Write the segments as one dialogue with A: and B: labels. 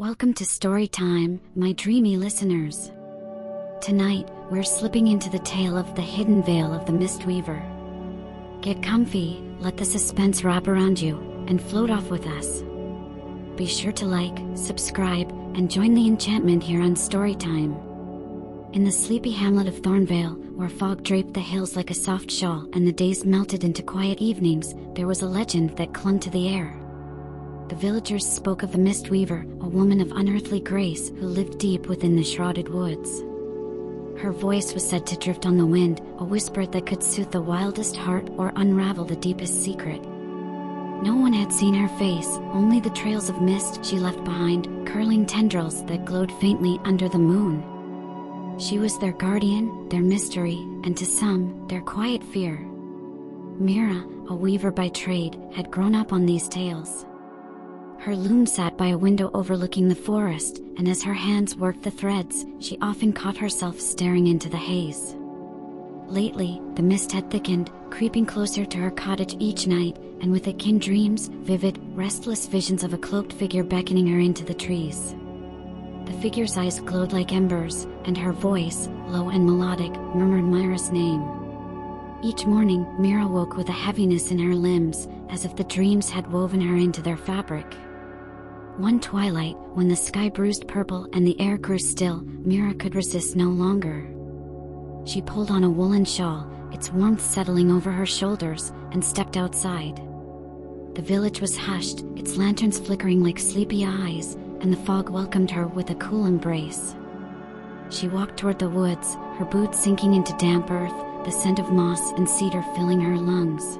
A: Welcome to Story Time, my dreamy listeners. Tonight, we're slipping into the tale of the hidden veil of the Mistweaver. Get comfy, let the suspense wrap around you, and float off with us. Be sure to like, subscribe, and join the enchantment here on Story Time. In the sleepy hamlet of Thornvale, where fog draped the hills like a soft shawl and the days melted into quiet evenings, there was a legend that clung to the air. The villagers spoke of the Mistweaver, a woman of unearthly grace who lived deep within the shrouded woods. Her voice was said to drift on the wind, a whisper that could soothe the wildest heart or unravel the deepest secret. No one had seen her face, only the trails of mist she left behind, curling tendrils that glowed faintly under the moon. She was their guardian, their mystery, and to some, their quiet fear. Mira, a weaver by trade, had grown up on these tales. Her loom sat by a window overlooking the forest, and as her hands worked the threads, she often caught herself staring into the haze. Lately, the mist had thickened, creeping closer to her cottage each night, and with it came dreams, vivid, restless visions of a cloaked figure beckoning her into the trees. The figure's eyes glowed like embers, and her voice, low and melodic, murmured Myra's name. Each morning, Mira woke with a heaviness in her limbs, as if the dreams had woven her into their fabric. One twilight, when the sky bruised purple and the air grew still, Mira could resist no longer. She pulled on a woolen shawl, its warmth settling over her shoulders, and stepped outside. The village was hushed, its lanterns flickering like sleepy eyes, and the fog welcomed her with a cool embrace. She walked toward the woods, her boots sinking into damp earth, the scent of moss and cedar filling her lungs.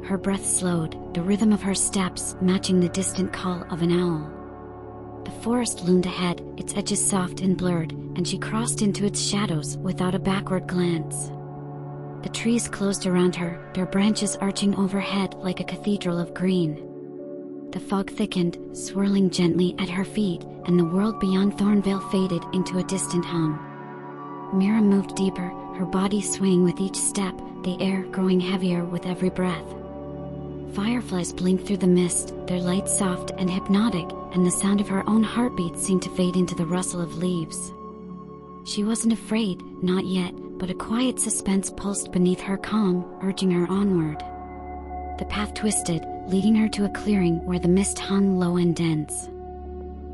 A: Her breath slowed, the rhythm of her steps matching the distant call of an owl. The forest loomed ahead, its edges soft and blurred, and she crossed into its shadows without a backward glance. The trees closed around her, their branches arching overhead like a cathedral of green. The fog thickened, swirling gently at her feet, and the world beyond Thornvale faded into a distant hum. Mira moved deeper, her body swaying with each step, the air growing heavier with every breath. Fireflies blinked through the mist, their light soft and hypnotic, and the sound of her own heartbeat seemed to fade into the rustle of leaves. She wasn't afraid, not yet, but a quiet suspense pulsed beneath her calm, urging her onward. The path twisted, leading her to a clearing where the mist hung low and dense.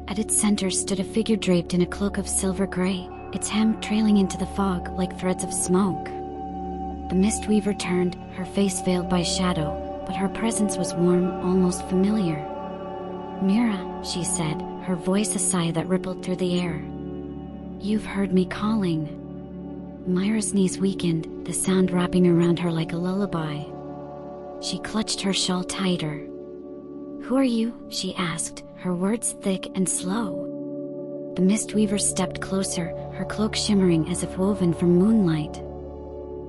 A: At its center stood a figure draped in a cloak of silver gray, its hem trailing into the fog like threads of smoke. The Mistweaver turned, her face veiled by shadow, but her presence was warm, almost familiar. "Mira," she said, her voice a sigh that rippled through the air. "You've heard me calling." Myra's knees weakened, the sound wrapping around her like a lullaby. She clutched her shawl tighter. "Who are you?" she asked, her words thick and slow. The Mistweaver stepped closer, her cloak shimmering as if woven from moonlight.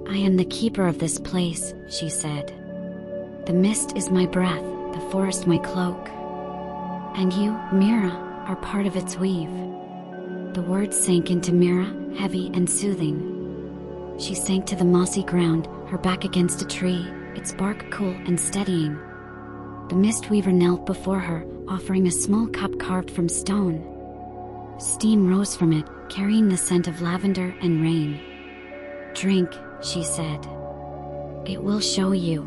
A: "I am the keeper of this place," she said. "The mist is my breath, the forest my cloak. And you, Mira, are part of its weave." The words sank into Mira, heavy and soothing. She sank to the mossy ground, her back against a tree, its bark cool and steadying. The Mistweaver knelt before her, offering a small cup carved from stone. Steam rose from it, carrying the scent of lavender and rain. "Drink," she said. "It will show you."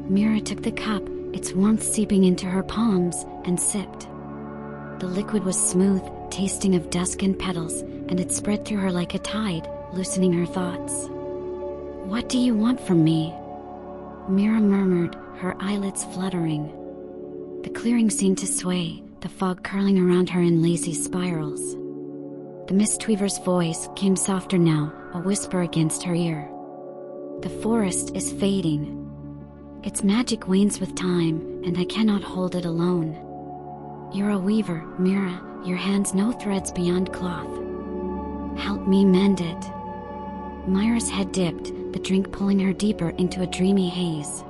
A: Mira took the cup, its warmth seeping into her palms, and sipped. The liquid was smooth, tasting of dusk and petals, and it spread through her like a tide, loosening her thoughts. "What do you want from me?" Mira murmured, her eyelids fluttering. The clearing seemed to sway, the fog curling around her in lazy spirals. The Mistweaver's voice came softer now, a whisper against her ear. "The forest is fading. Its magic wanes with time, and I cannot hold it alone. You're a weaver, Mira, your hands know threads beyond cloth. Help me mend it." Myra's head dipped, the drink pulling her deeper into a dreamy haze.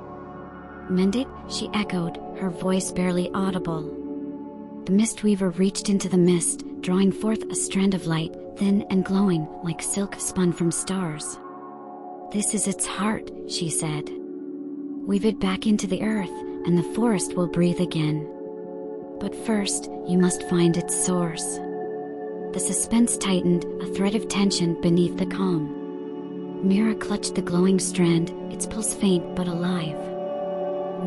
A: "Mend it?" she echoed, her voice barely audible. The Mistweaver reached into the mist, drawing forth a strand of light, thin and glowing, like silk spun from stars. "This is its heart," she said. "Weave it back into the earth, and the forest will breathe again." But first, you must find its source. The suspense tightened, a thread of tension beneath the calm. Mira clutched the glowing strand, its pulse faint but alive.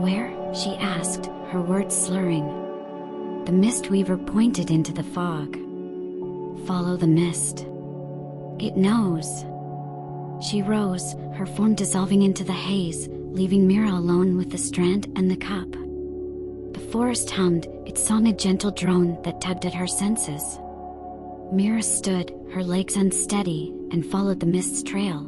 A: "Where?" she asked, her words slurring. The Mistweaver pointed into the fog. "Follow the mist. It knows." She rose, her form dissolving into the haze, leaving Mira alone with the strand and the cup. The forest hummed, its song a gentle drone that tugged at her senses. Mira stood, her legs unsteady, and followed the mist's trail.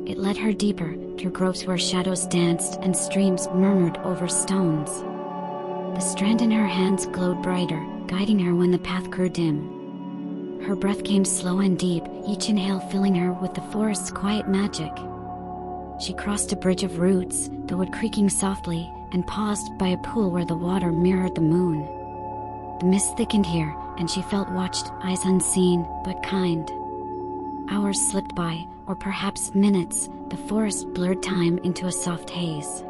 A: It led her deeper, through groves where shadows danced and streams murmured over stones. The strand in her hands glowed brighter, guiding her when the path grew dim. Her breath came slow and deep, each inhale filling her with the forest's quiet magic. She crossed a bridge of roots, the wood creaking softly, and paused by a pool where the water mirrored the moon. The mist thickened here, and she felt watched, eyes unseen, but kind. Hours slipped by, or perhaps minutes, the forest blurred time into a soft haze.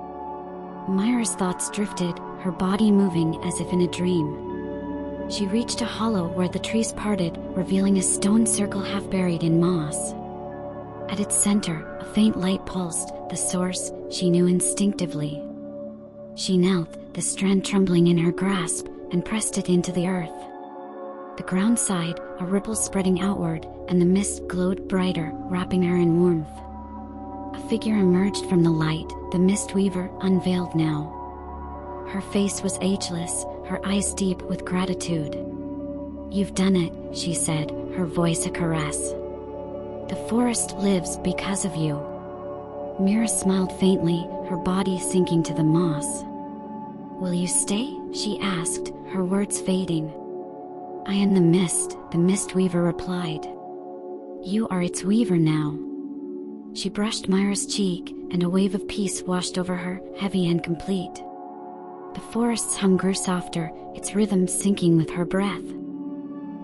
A: Myra's thoughts drifted, her body moving as if in a dream. She reached a hollow where the trees parted, revealing a stone circle half buried in moss. At its center, a faint light pulsed, the source, she knew instinctively. She knelt, the strand trembling in her grasp, and pressed it into the earth. The ground sighed, a ripple spreading outward, and the mist glowed brighter, wrapping her in warmth. A figure emerged from the light, the Mistweaver, unveiled now. Her face was ageless, her eyes deep with gratitude. "You've done it," she said, her voice a caress. "The forest lives because of you." Mira smiled faintly, her body sinking to the moss. "Will you stay?" she asked, her words fading. "I am the mist," the Mistweaver replied. "You are its weaver now." She brushed Myra's cheek, and a wave of peace washed over her, heavy and complete. The forest's hum grew softer, its rhythm syncing with her breath.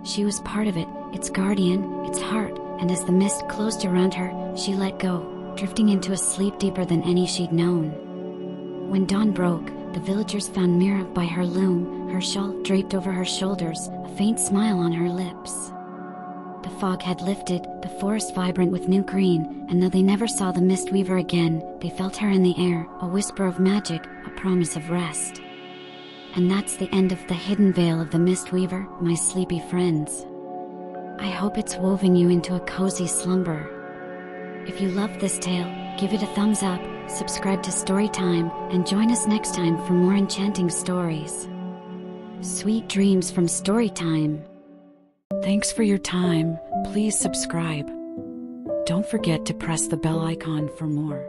A: She was part of it, its guardian, its heart, and as the mist closed around her, she let go, drifting into a sleep deeper than any she'd known. When dawn broke, the villagers found Mira by her loom, her shawl draped over her shoulders, a faint smile on her lips. The fog had lifted, the forest vibrant with new green, and though they never saw the Mistweaver again, they felt her in the air, a whisper of magic, a promise of rest. And that's the end of the hidden veil of the Mistweaver, my sleepy friends. I hope it's woven you into a cozy slumber. If you loved this tale, give it a thumbs up, subscribe to Storytime, and join us next time for more enchanting stories. Sweet dreams from Storytime.
B: Thanks for your time. Please subscribe. Don't forget to press the bell icon for more.